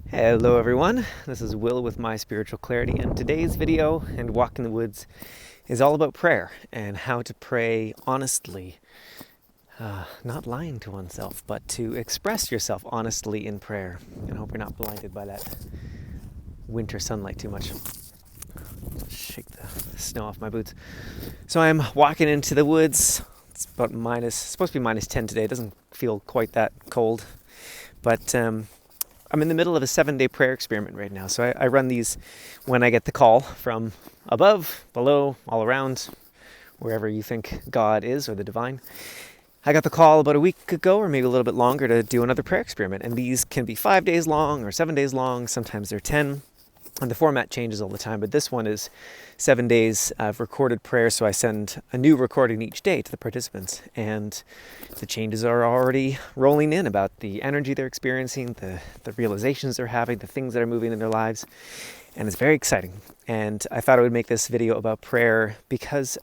Hello everyone, this is Will with My Spiritual Clarity, and today's video and Walk in the Woods is all about prayer and how to pray honestly, not lying to oneself, but to express yourself honestly in prayer. And I hope you're not blinded by that winter sunlight too much. Shake the snow off my boots. So I'm walking into the woods. It's supposed to be minus 10 today. It doesn't feel quite that cold, but I'm in the middle of a 7-day prayer experiment right now. So I run these when I get the call from above, below, all around, wherever you think God is or the divine. I got the call about a week ago or maybe a little bit longer to do another prayer experiment. And these can be 5 days long or 7 days long. Sometimes they're 10. And the format changes all the time, but this one is 7 days of recorded prayer, so I send a new recording each day to the participants, and the changes are already rolling in about the energy they're experiencing, the realizations they're having, the things that are moving in their lives, and it's very exciting. And I thought I would make this video about prayer because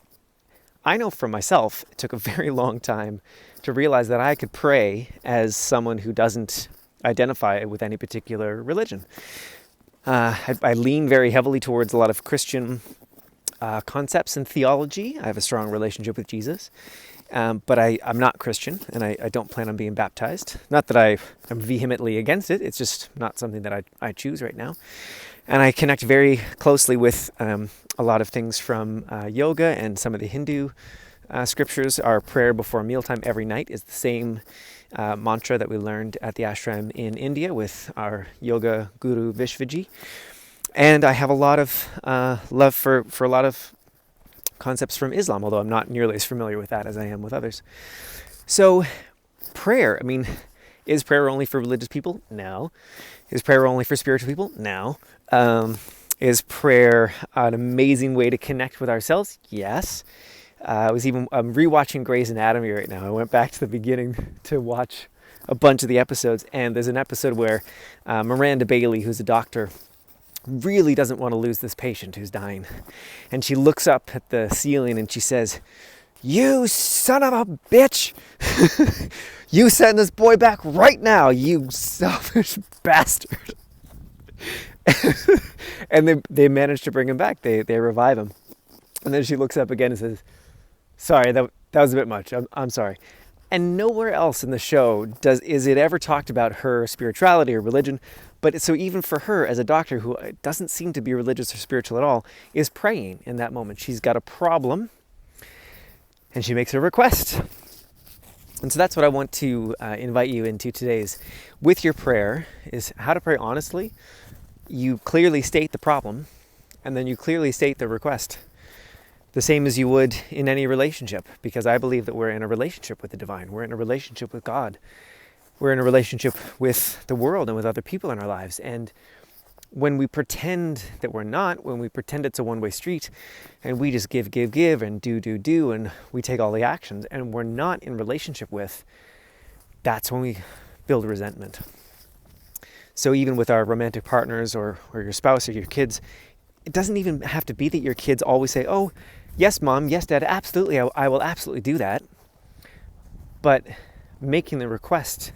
I know for myself, it took a very long time to realize that I could pray as someone who doesn't identify with any particular religion. I lean very heavily towards a lot of Christian concepts and theology. I have a strong relationship with Jesus, but I'm not Christian, and I don't plan on being baptized. Not that I'm vehemently against it, it's just not something that I choose right now. And I connect very closely with a lot of things from yoga and some of the Hindu scriptures. Our prayer before mealtime every night is the same mantra that we learned at the ashram in India with our yoga guru Vishvaji. And I have a lot of love for a lot of concepts from Islam, although I'm not nearly as familiar with that as I am with others. So prayer, is prayer only for religious people? No. Is prayer only for spiritual people? No. Is prayer an amazing way to connect with ourselves? Yes. I'm rewatching Grey's Anatomy right now. I went back to the beginning to watch a bunch of the episodes, and there's an episode where Miranda Bailey, who's a doctor, really doesn't want to lose this patient who's dying. And she looks up at the ceiling and she says, "You son of a bitch! You send this boy back right now, you selfish bastard!" And they manage to bring him back. They revive him. And then she looks up again and says, "Sorry, that was a bit much. I'm sorry." And nowhere else in the show is it ever talked about her spirituality or religion. But so even for her as a doctor who doesn't seem to be religious or spiritual at all, is praying in that moment. She's got a problem and she makes a request. And so that's what I want to invite you into today's with your prayer, is how to pray honestly. You clearly state the problem, and then you clearly state the request. The same as you would in any relationship, because I believe that we're in a relationship with the divine. We're in a relationship with God. We're in a relationship with the world and with other people in our lives. And when we pretend that we're not, when we pretend it's a one-way street, and we just give, and do, and we take all the actions, and we're not in relationship with, that's when we build resentment. So even with our romantic partners or your spouse or your kids, it doesn't even have to be that your kids always say, "Oh, yes, Mom, yes, Dad, absolutely, I will absolutely do that." But making the request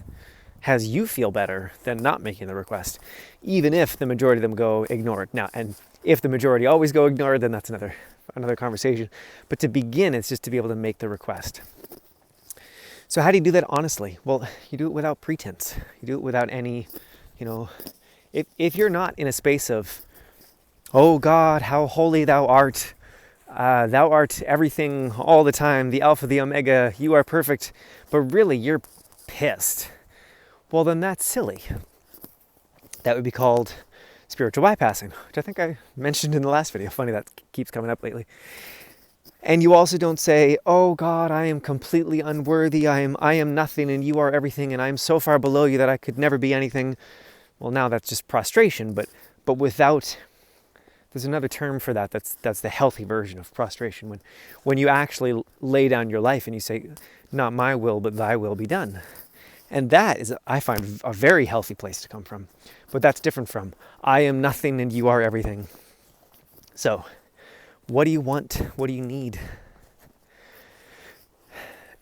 has you feel better than not making the request, even if the majority of them go ignored. Now, and if the majority always go ignored, then that's another conversation. But to begin, it's just to be able to make the request. So how do you do that honestly? Well, you do it without pretense. You do it without any, if you're not in a space of, "Oh God, how holy thou art. Thou art everything all the time, the Alpha, the Omega, you are perfect," but really you're pissed. Well, then that's silly. That would be called spiritual bypassing, which I think I mentioned in the last video. Funny, that keeps coming up lately. And you also don't say, "Oh God, I am completely unworthy. I am nothing and you are everything and I'm so far below you that I could never be anything." Well, now that's just prostration, but without, there's another term for that. That's the healthy version of prostration. When you actually lay down your life and you say, "Not my will, but thy will be done." And that is, I find, a very healthy place to come from. But that's different from, "I am nothing and you are everything." So, what do you want? What do you need?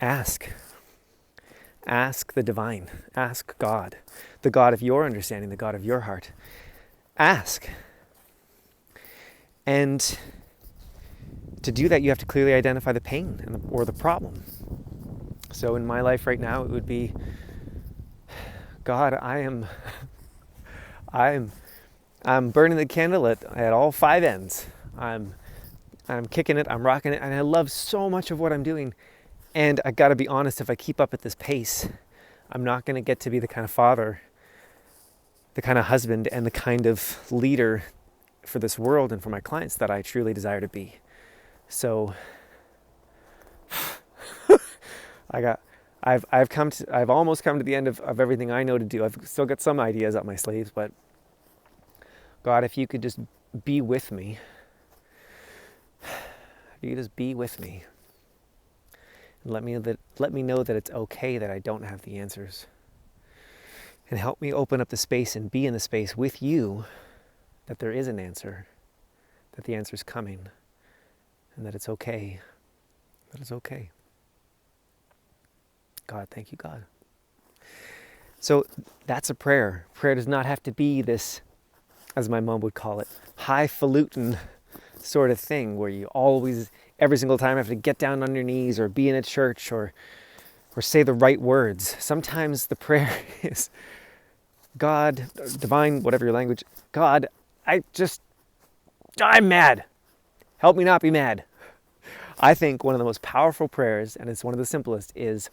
Ask. Ask the divine. Ask God. the God of your understanding, the God of your heart. Ask. And to do that, you have to clearly identify the pain or the problem. So in my life right now, it would be, God, I'm burning the candle at all five ends. I'm kicking it, I'm rocking it, and I love so much of what I'm doing. And I gotta be honest, if I keep up at this pace, I'm not gonna get to be the kind of father, the kind of husband, and the kind of leader for this world and for my clients that I truly desire to be. So I've almost come to the end of everything I know to do. I've still got some ideas up my sleeves, but God, if you could just be with me, you could just be with me, and let me know that it's okay that I don't have the answers, and help me open up the space and be in the space with you that there is an answer, that the answer's coming, and that it's okay. That it's okay. God, thank you, God. So that's a prayer. Prayer does not have to be this, as my mom would call it, highfalutin sort of thing where you always, every single time, have to get down on your knees or be in a church or say the right words. Sometimes the prayer is, God, divine, whatever your language, God, I'm mad. Help me not be mad. I think one of the most powerful prayers, and it's one of the simplest, is,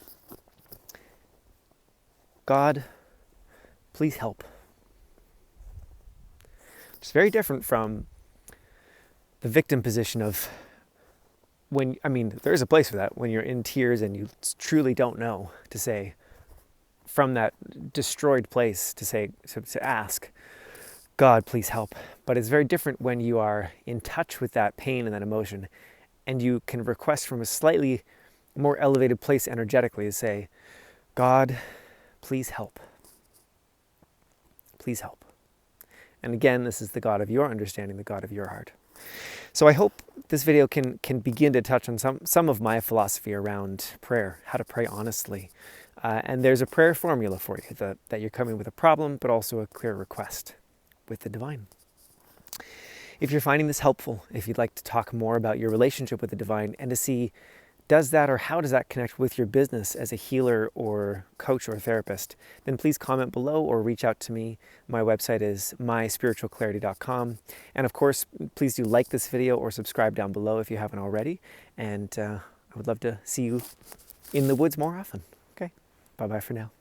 God, please help. It's very different from the victim position of there is a place for that when you're in tears and you truly don't know to say, from that destroyed place, to ask, God, please help. But it's very different when you are in touch with that pain and that emotion, and you can request from a slightly more elevated place energetically to say, God, please help. Please help. And again, this is the God of your understanding, the God of your heart. So I hope this video can begin to touch on some of my philosophy around prayer, how to pray honestly. And there's a prayer formula for you, that you're coming with a problem, but also a clear request with the divine. If you're finding this helpful, if you'd like to talk more about your relationship with the divine and to see, does that or how does that connect with your business as a healer or coach or therapist, then please comment below or reach out to me. My website is myspiritualclarity.com. And of course, please do like this video or subscribe down below if you haven't already. And I would love to see you in the woods more often. Okay, bye-bye for now.